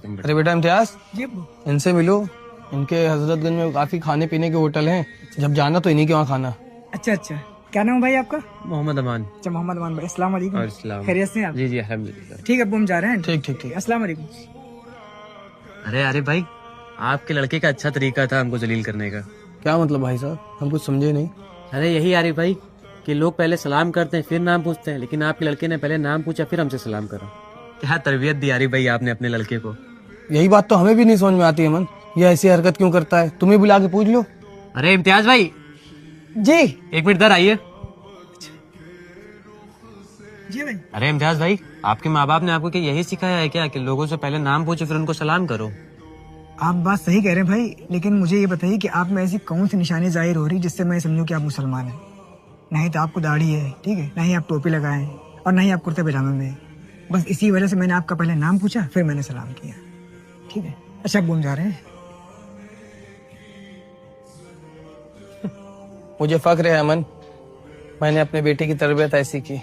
अरे बेटा इम्तियाज, जी अब्बू। इनसे मिलो। इनके हजरतगंज में काफी खाने पीने के होटल हैं, जब जाना तो इन्हीं के वहाँ खाना। अच्छा अच्छा, क्या नाम है भाई आपका? मोहम्मद अमान। अच्छा मोहम्मद अमान भाई, अस्सलाम वालेकुम। और इस्लाम। खैरियत से हैं आप? जी जी अल्हम्दुलिल्लाह। ठीक है अब्बू, हम जा रहे हैं। ठीक ठीक ठीक। अस्सलाम वालेकुम। अरे भाई, आपके लड़के का अच्छा तरीका था हमको जलील करने का। क्या मतलब भाई साहब, हम कुछ समझे नहीं। अरे यही आरिफ भाई कि लोग पहले सलाम करते हैं फिर नाम पूछते हैं, लेकिन आपके लड़के ने पहले नाम पूछा फिर हमसे सलाम करा। क्या तरबियत दी आरिफ भाई आपने अपने लड़के को। यही बात तो हमें भी नहीं समझ में आती अमन, ये ऐसी हरकत क्यों करता है? तुम्हें बुला के पूछ लो। अरे इम्तियाज भाई, जी एक मिनट इधर आइए। जी भाई। अरे इम्तियाज भाई, आपके माँ बाप ने आपको क्या यही सिखाया है क्या कि लोगों से पहले नाम पूछो फिर उनको सलाम करो? आप बात सही कह रहे हैं भाई, लेकिन मुझे ये बताइए कि आप में ऐसी कौन सी निशानी जाहिर हो रही जिससे मैं समझूं कि आप मुसलमान हैं? नहीं तो आपको दाढ़ी है, ठीक है, नहीं आप टोपी लगाए हैं और नहीं आप कुर्ते पजामे में हैं। बस इसी वजह से मैंने आपका पहले नाम पूछा फिर मैंने सलाम किया, ठीक है? अच्छा अब हम जा रहे हैं। मुझे फक्र है अमन, मैंने अपने बेटे की तरबियत ऐसी की।